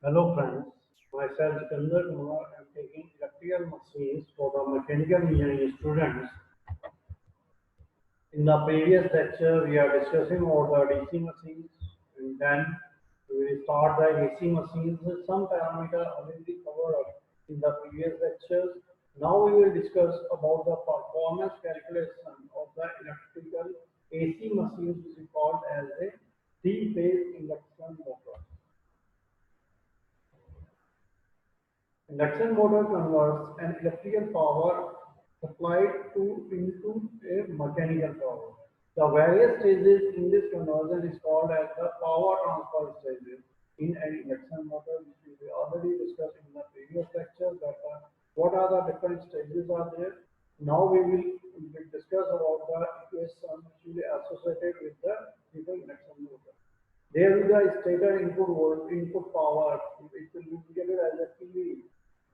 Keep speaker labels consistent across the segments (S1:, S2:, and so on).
S1: Hello friends, myself Jitendra Kumar. I am taking electrical machines for the mechanical engineering students. In the previous lecture, we are discussing about the DC machines, and then we will start the AC machines. Some parameter already covered up in the previous lectures. Now we will discuss about the performance calculation of the electrical AC machines, which is called as a three-phase induction motor. Induction motor converts an electrical power supplied into a mechanical power. The various stages in this conversion is called as the power transfer stages in an induction motor, which we already discussed in the previous lecture. That what are the different stages are there. Now we will discuss about the equation which will be associated with the different induction motor. There is a stator input power. It will be indicated as a PV.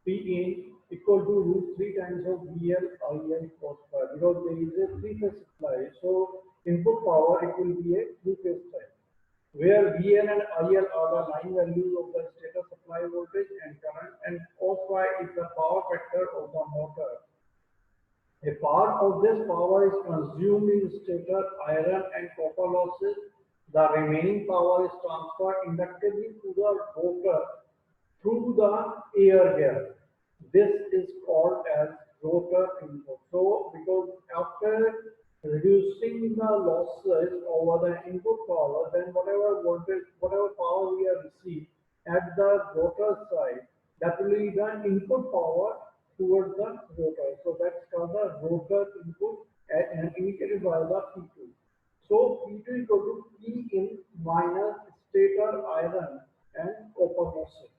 S1: P in equal to root 3 times of VL IL cos phi, because there is a three-phase supply. So input power, it will be a three-phase type, where VL and IL are the line values of the stator supply voltage and current, and cos phi is the power factor of the motor. A part of this power is consumed in stator iron and copper losses. The remaining power is transferred inductively to the rotor through the air gap. This is called as rotor input. So, because after reducing the losses over the input power, then whatever voltage, whatever power we have received at the rotor side, that will be the input power towards the rotor. So that's called the rotor input and indicated by the P2. So P2 is equal to P in minus stator iron and copper losses.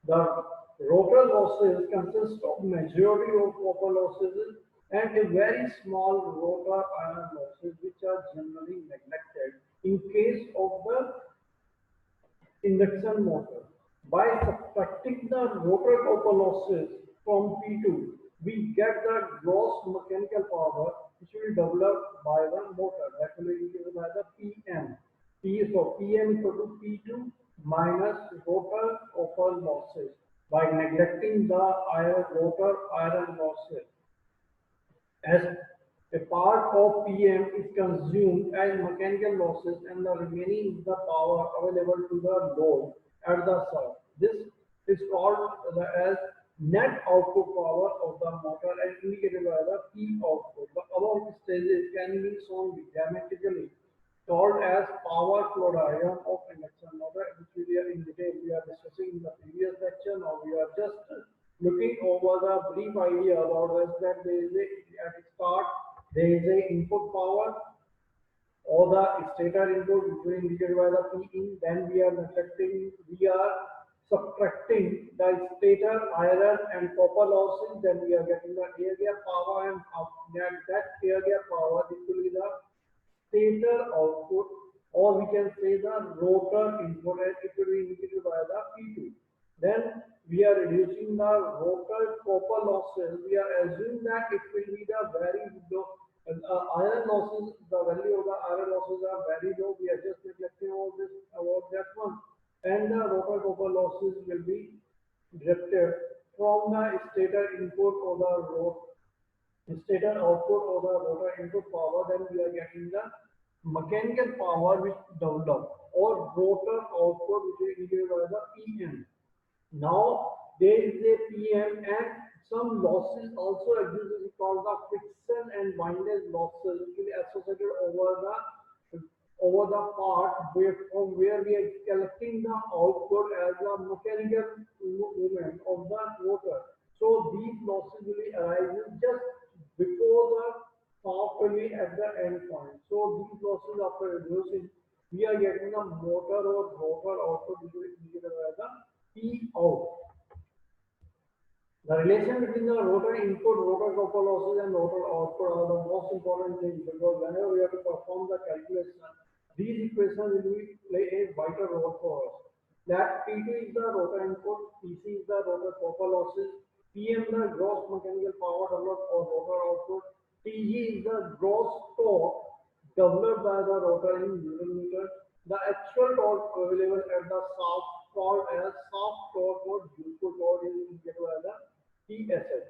S1: The rotor losses consist of majority of copper losses and a very small rotor iron losses, which are generally neglected in case of the induction motor. By subtracting the rotor copper losses from P2, we get the gross mechanical power which will be developed by the motor. That will be given by the PM. So PM equal to P2 minus rotor copper losses by neglecting the rotor iron losses, as a part of PM is consumed as mechanical losses and the remaining is the power available to the load at the site. This is called as net output power of the motor and indicated by the P output. The above stages can be shown diagrammatically, called as power flow diagram of induction motor, which we are in detail we are discussing in the previous lecture. Now we are just looking over the brief idea about this, that there is a, at start there is a input power or the stator input which will indicated by the P in. Then we are subtracting the stator iron and copper losses. Then we are getting the air gap power, and that air gap power, this will be the stator output, or we can say the rotor input, and it will be indicated by the P2. Then we are reducing the rotor copper losses. We are assuming that it will be the very low iron losses. The value of the iron losses are very low. We are just reflecting about that one, and the rotor copper losses will be directed from the stator input or the stator output or the rotor input power. Then we are getting the mechanical power which develop, or rotor output, which is indicated by the PM. Now there is a PM and some losses also exist, which is called the friction and windage losses, which will be associated over the part from where we are collecting the output as a mechanical movement of the rotor. So these losses will be arising just before the shaft will be at the end point. So these losses, after reducing, we are getting a motor or rotor output, which will be indicated by the P out. The relation between the rotor input, rotor copper losses, and rotor output are the most important thing, because whenever we have to perform the calculation, these equations will play a vital role for us. That P2 is the rotor input, PC is the rotor copper losses, PM the gross mechanical power developed or rotor output, TG is the gross torque developed by the rotor in Newton meters, the actual torque available at the shaft called as soft torque or useful torque is indicated by the TSH.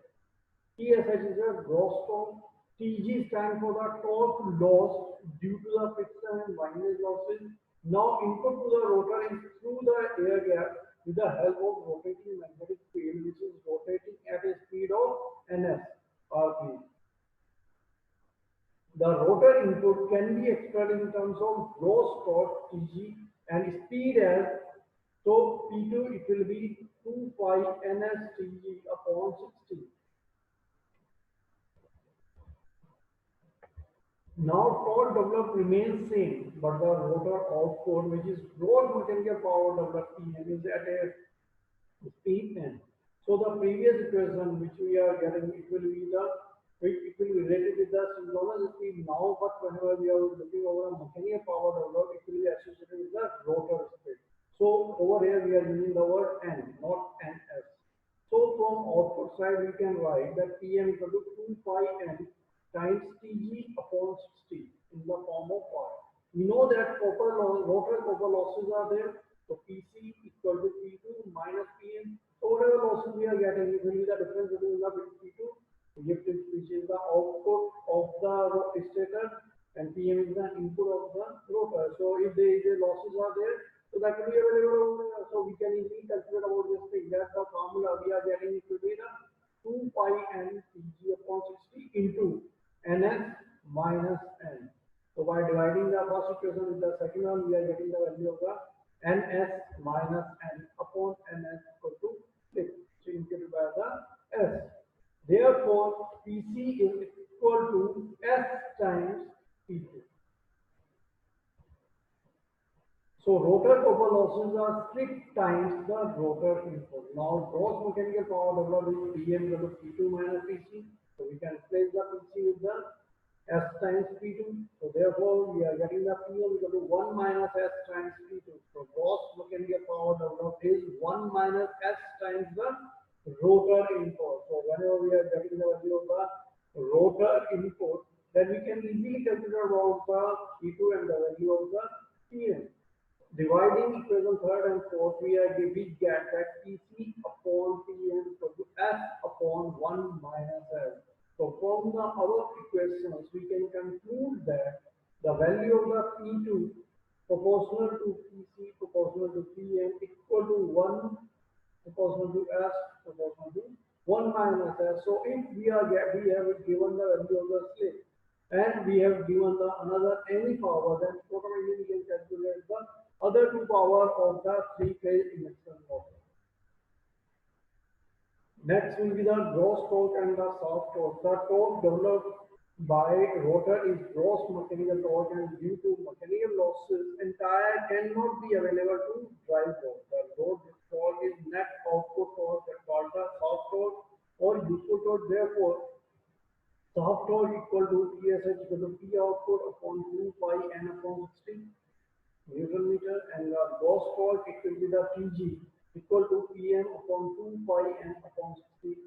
S1: TSH is a gross torque. TG stands for the torque lost due to the friction and windage losses. Now input to the rotor is through the air gap with the help of rotating magnetic field, which is rotating at a speed of ns rpm. The rotor input can be expressed in terms of gross torque Tg and speed as, so P2 it will be 2 pi ns Tg upon 60. Now torque developed remains same, but the rotor output, which is gross mechanical power developed Pm, is at a speed n. So the previous equation which we are getting, it will be related with the synchronous speed now, but whenever we are looking over a mechanical power developed, it will be associated with the rotor speed. So over here we are using the word n, not ns. So from output side we can write that Pm equal to 2 pi n times Tg upon 60 in the form of pi. We know that rotor copper losses are there. So Pc equal to P2 minus Pm. So whatever losses we are getting, it will be the difference between the P2, which is the output of the stator, and Pm is the input of the rotor. So if the losses are there, so that will be available over here. So we can easily calculate about this thing. That the formula we are getting, it will be the 2 pi n Tg upon 60 into ns minus n. So by dividing the first equation with the second one, we are getting the value of the ns minus n upon ns equal to 6, so indicated by the s. Therefore, Pc is equal to s times P2. So rotor copper losses are 6 times the rotor input. Now gross mechanical power developed is Pm equal to P2 minus Pc. So we can replace the Pc with the S times P2. So therefore we are getting the Pm equal to 1 minus S times P2. So gross mechanical power developed is 1 minus S times the rotor input. So whenever we are getting the value of the rotor input, then we can easily calculate about the P2 and the value of the Pm. Dividing equation 3rd and 4th, we get that Pc upon Pm equal to S upon 1 minus S. So from the above equations, we can conclude that the value of the P2 proportional to Pc proportional to Pm equal to 1 proportional to S proportional to 1 minus S. So if we have given the value of the slip and we have given the another any power, then automatically we can calculate the other two power of the three-phase induction motor. Next will be the gross torque and the soft torque. The torque developed by rotor is gross mechanical torque, and due to mechanical losses, entire cannot be available to drive torque. The load torque is net output torque, called the soft torque or useful torque. Therefore, soft torque equal to TSH equal to P output upon 2 pi n upon 60 Newton meter, and the gross torque it will be the Tg equal to Pm upon 2 pi n upon 60.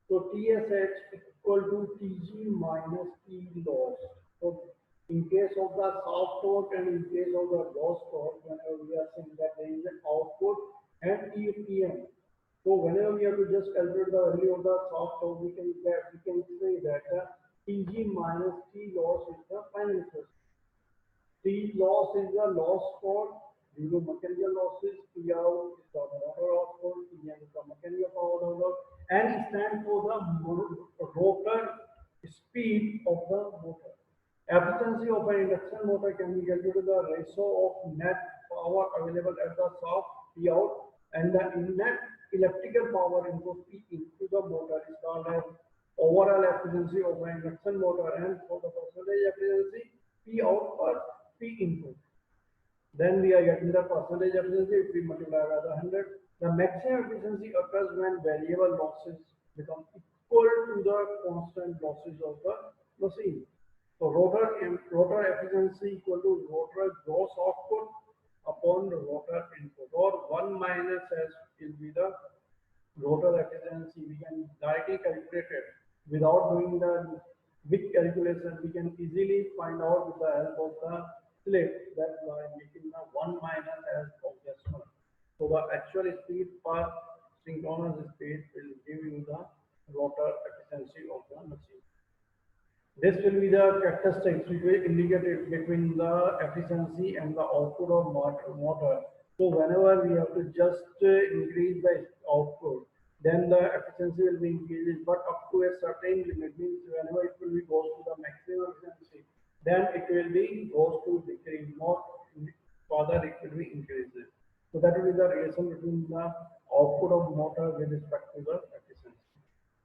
S1: So TSH equal to Tg minus T loss. So in case of the soft torque and in case of the gross torque, whenever we are saying that there is an output and Pm. So whenever we have to just calculate the value of the soft torque, we can say that Tg minus T loss is the final equation. T loss is the loss torque due to mechanical losses. P out is the motor output. Pm is the mechanical power developed, and it stands for the rotor speed of the motor. Efficiency of an induction motor can be calculated the ratio of net power available at the shaft P out and the net electrical power input P into the motor is called as overall efficiency of an induction motor, and for the percentage efficiency P out per P input. Then we are getting the percentage efficiency if we multiply by the 100. The maximum efficiency occurs when variable losses become equal to the constant losses of the machine. So rotor efficiency equal to rotor gross output upon the rotor input, or 1 minus S will be the rotor efficiency. We can directly calculate it without doing the big calculation. We can easily find out with the help of the slip, that by making the 1 minus S of this one. So the actual speed per synchronous speed will give you the rotor efficiency of the machine. This will be the characteristics which will indicate it between the efficiency and the output of motor. So whenever we have to just increase the output, then the efficiency will be increased, but up to a certain limit, means whenever it will be goes to the maximum efficiency, then it will be goes to decrease, not further it will be increases. So that will be the relation between the output of motor with respect to the efficiency.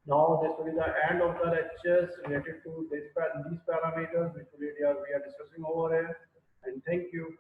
S1: Now this will be the end of the lectures related to these parameters which we are discussing over here, and thank you.